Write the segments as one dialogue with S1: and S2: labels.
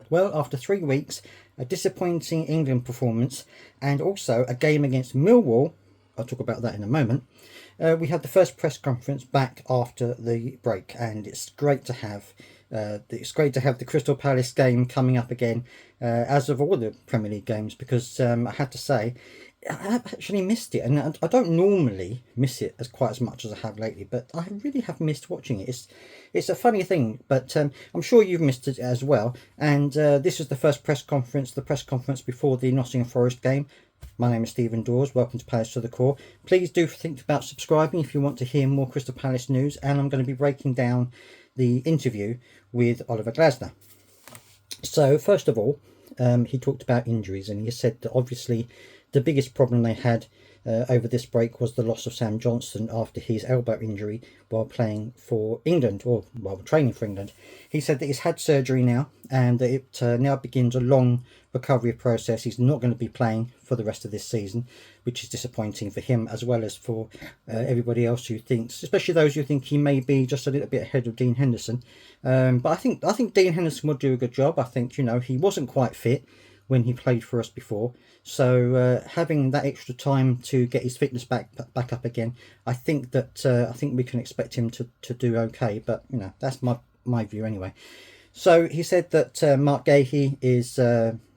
S1: Well, after 3 weeks, a disappointing England performance, and also a game against Millwall, I'll talk about that in a moment, we had the first press conference back after the break, and it's great to have. The Crystal Palace game coming up again, as of all the Premier League games, because I have to say, I've actually missed it, and I don't normally miss it quite as much as I have lately, but I really have missed watching it. It's a funny thing, but I'm sure you've missed it as well. And this is the first press conference, the press conference before the Nottingham Forest game. My name is Stephen Dawes. Welcome to Palace to the Core. Please do think about subscribing if you want to hear more Crystal Palace news, and I'm going to be breaking down the interview with Oliver Glasner. So first of all, he talked about injuries, and he said that obviously the biggest problem they had over this break was the loss of Sam Johnstone after his elbow injury while playing for England, or while training for England. He said that he's had surgery now, and that it now begins a long recovery process. He's not going to be playing for the rest of this season, which is disappointing for him as well as for everybody else who thinks, especially those who think he may be just a little bit ahead of Dean Henderson. But I think Dean Henderson would do a good job. I think, he wasn't quite fit when he played for us before, so having that extra time to get his fitness back up again, I think we can expect him to do okay. But that's my view anyway. So he said that Mark Gahey is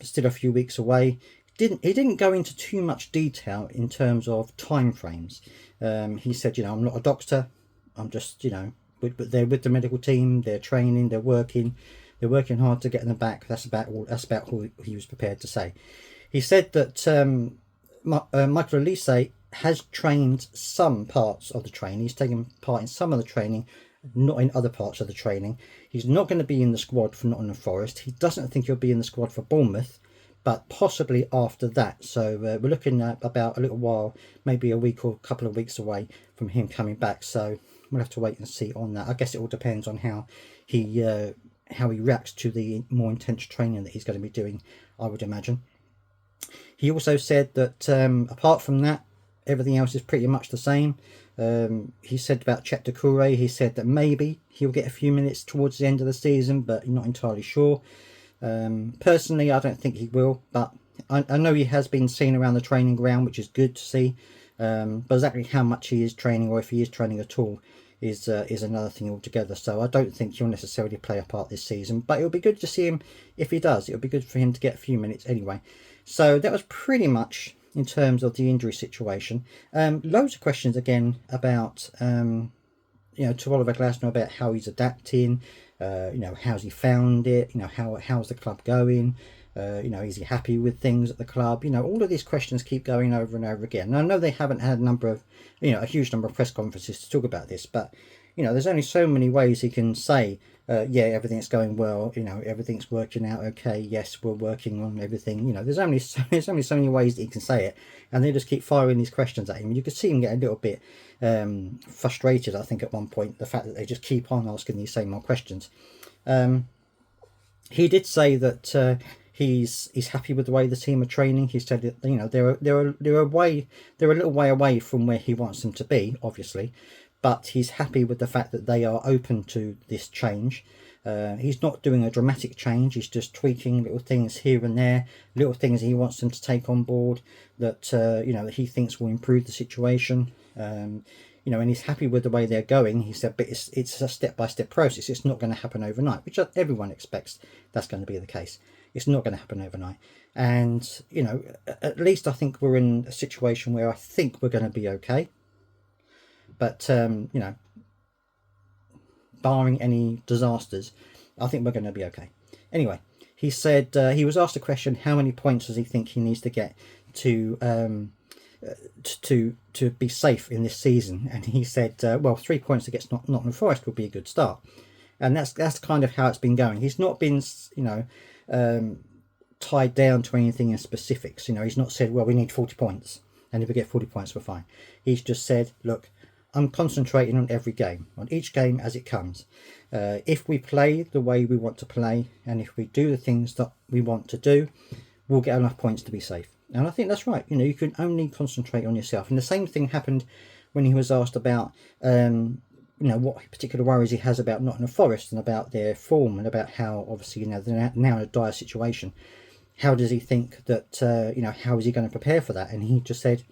S1: still a few weeks away. He didn't go into too much detail in terms of time frames. He said, I'm not a doctor. I'm just, but they're with the medical team. They're training. They're working. They're working hard to get in the back. That's about all he was prepared to say. He said that Michael Olise has trained some parts of the training. He's taken part in some of the training, not in other parts of the training. He's not going to be in the squad for Nottingham Forest. He doesn't think he'll be in the squad for Bournemouth, but possibly after that. So we're looking at about a little while, maybe a week or a couple of weeks away from him coming back. So we'll have to wait and see on that. I guess it all depends on how he reacts to the more intense training that he's going to be doing, I would imagine. He also said that apart from that, everything else is pretty much the same. He said about Cheick Doucouré, he said that maybe he'll get a few minutes towards the end of the season, but not entirely sure. Personally, I don't think he will, but I know he has been seen around the training ground, which is good to see. But exactly how much he is training, or if he is training at all, is another thing altogether. So I don't think he'll necessarily play a part this season, but it'll be good to see him if he does. It'll be good for him to get a few minutes anyway. So that was pretty much in terms of the injury situation. Loads of questions again about to Oliver Glasner about how he's adapting, how's he found it, how's the club going, is he happy with things at the club? All of these questions keep going over and over again. And I know they haven't had a huge number of press conferences to talk about this, but there's only so many ways he can say, everything's going well, everything's working out okay, yes, we're working on everything. There's only so many ways that he can say it, and they just keep firing these questions at him. You could see him get a little bit frustrated, I think, at one point, the fact that they just keep on asking these same old questions. He did say that he's happy with the way the team are training. He said that they're a little way away from where he wants them to be, obviously, but he's happy with the fact that they are open to this change. He's not doing a dramatic change. He's just tweaking little things here and there, little things he wants them to take on board that that he thinks will improve the situation. And he's happy with the way they're going. He said, but it's a step-by-step process. It's not going to happen overnight, which everyone expects that's going to be the case. It's not going to happen overnight. And, at least I think we're in a situation where I think we're going to be okay. But, barring any disasters, I think we're going to be okay. Anyway, he said, he was asked a question, how many points does he think he needs to get to be safe in this season? And he said, 3 points against Nottingham Forest would be a good start. And that's kind of how it's been going. He's not been, tied down to anything in specifics. He's not said, well, we need 40 points, and if we get 40 points, we're fine. He's just said, look, I'm concentrating on every game, on each game as it comes. If we play the way we want to play, and if we do the things that we want to do, we'll get enough points to be safe. And I think that's right. You can only concentrate on yourself. And the same thing happened when he was asked about what particular worries he has about Nottingham Forest and about their form and about how obviously they're now in a dire situation. How does he think that how is he going to prepare for that? And he just said,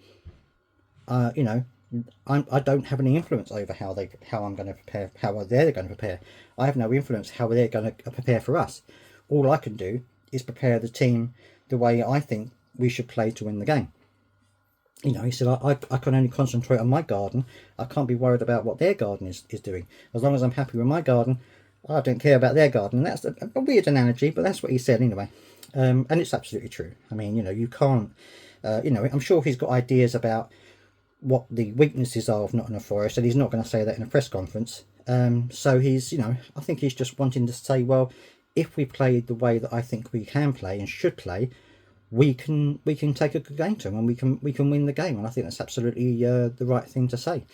S1: I don't have any influence over how I'm going to prepare, how they're going to prepare. I have no influence how they're going to prepare for us. All I can do is prepare the team the way I think we should play to win the game. He said, I can only concentrate on my garden. I can't be worried about what their garden is doing. As long as I'm happy with my garden, I don't care about their garden. And that's a weird analogy, but that's what he said anyway. And it's absolutely true. I mean, you can't, I'm sure he's got ideas about what the weaknesses are of Nottingham Forest, and he's not going to say that in a press conference. So he's, I think he's just wanting to say, well, if we play the way that I think we can play and should play, we can take a good game to them, and we can win the game. And I think that's absolutely the right thing to say.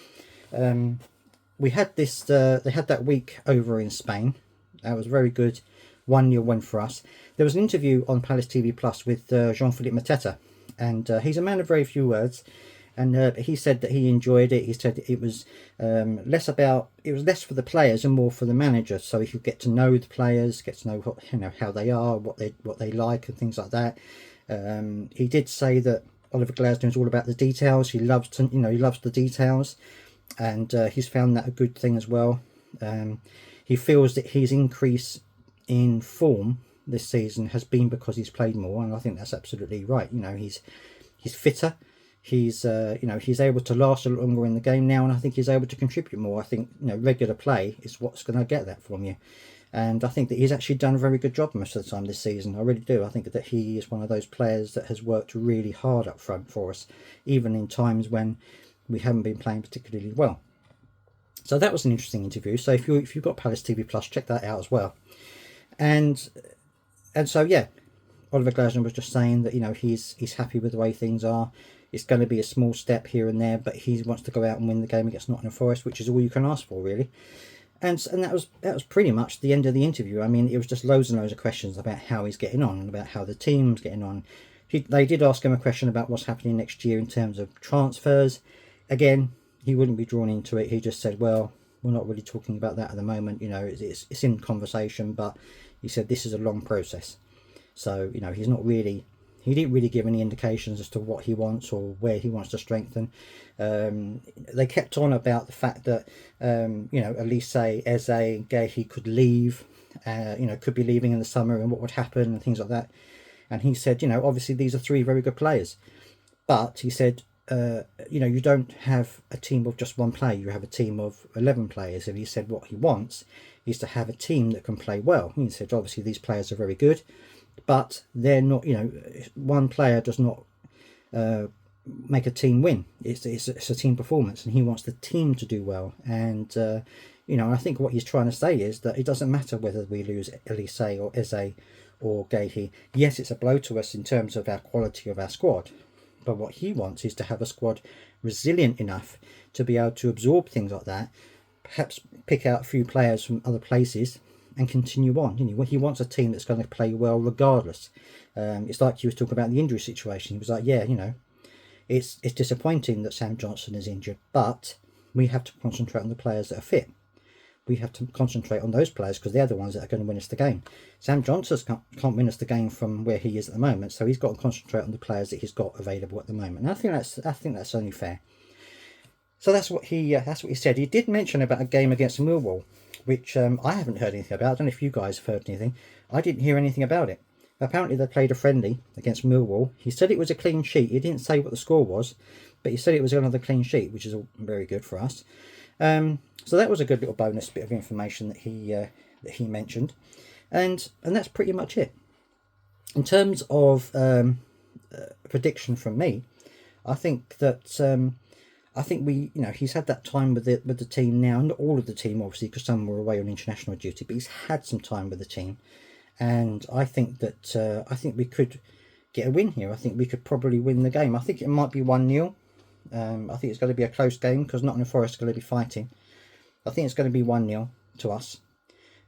S1: We had this, they had that week over in Spain. That was very good. 1-0 win for us. There was an interview on Palace TV Plus with Jean-Philippe Mateta, and he's a man of very few words. And he said that he enjoyed it. He said it was less for the players and more for the manager, so he could get to know the players, get to know how they are, what they like, and things like that. He did say that Oliver Glasner is all about the details. He loves the details, and he's found that a good thing as well. He feels that his increase in form this season has been because he's played more, and I think that's absolutely right. He's fitter. He's able to last a little longer in the game now, and I think he's able to contribute more. I think regular play is what's going to get that from you, and I think that he's actually done a very good job most of the time this season. I really do. I think that he is one of those players that has worked really hard up front for us, even in times when we haven't been playing particularly well. So that was an interesting interview. So if you've got Palace TV Plus, check that out as well. And so yeah, Oliver Glasner was just saying that he's happy with the way things are. It's going to be a small step here and there, but he wants to go out and win the game against Nottingham Forest, which is all you can ask for, really. And that was pretty much the end of the interview. I mean, it was just loads and loads of questions about how he's getting on and about how the team's getting on. They did ask him a question about what's happening next year in terms of transfers. Again, he wouldn't be drawn into it. He just said, well, we're not really talking about that at the moment. It's in conversation, but he said this is a long process. So, he's not really... He didn't really give any indications as to what he wants or where he wants to strengthen. They kept on about the fact that, Elise, Eze, Gehi could leave, could be leaving in the summer and what would happen and things like that. And he said, obviously these are 3 very good players. But he said, you don't have a team of just one player. You have a team of 11 players. And he said what he wants is to have a team that can play well. He said, obviously these players are very good, but they're not, one player does not make a team win. It's a team performance, and he wants the team to do well. And, I think what he's trying to say is that it doesn't matter whether we lose Elise or Eze or Gehi. Yes, it's a blow to us in terms of our quality of our squad, but what he wants is to have a squad resilient enough to be able to absorb things like that, perhaps pick out a few players from other places and continue on. He wants a team that's going to play well regardless. It's like you were talking about the injury situation. He was like, yeah, it's disappointing that Sam Johnson is injured, but we have to concentrate on the players that are fit. We have to concentrate on those players because they're the ones that are going to win us the game. Sam Johnson can't win us the game from where he is at the moment, so he's got to concentrate on the players that he's got available at the moment. And I think that's only fair. So that's what he said. He did mention about a game against Millwall, which I haven't heard anything about. I don't know if you guys have heard anything. I didn't hear anything about it. Apparently they played a friendly against Millwall. He said it was a clean sheet. He didn't say what the score was, but he said it was another clean sheet, which is very good for us. So that was a good little bonus bit of information that he mentioned, and that's pretty much it. In terms of prediction from me, I think that he's had that time with the team now, not all of the team obviously because some were away on international duty, but he's had some time with the team, and I think that we could get a win here. I think we could probably win the game. I think it might be 1-0. I think it's going to be a close game because Nottingham Forest are going to be fighting. I think it's going to be 1-0 to us,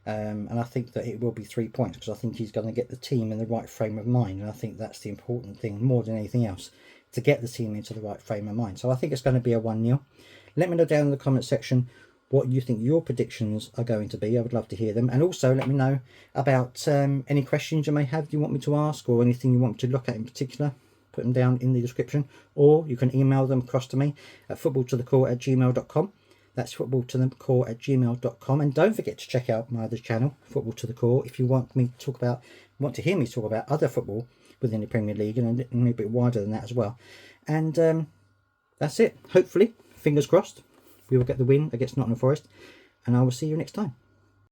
S1: and I think that it will be 3 points because I think he's going to get the team in the right frame of mind, and I think that's the important thing more than anything else, to get the team into the right frame of mind. So I think it's going to be a 1-0. Let me know down in the comment section what you think your predictions are going to be. I would love to hear them. And also let me know about any questions you may have you want me to ask, or anything you want me to look at in particular. Put them down in the description, or you can email them across to me at footballtothecore@gmail.com. That's footballtothecore@gmail.com. And don't forget to check out my other channel, Football to the Core, if you want to hear me talk about other football within the Premier League, and a little bit wider than that as well. And that's it. Hopefully, fingers crossed, we will get the win against Nottingham Forest, and I will see you next time.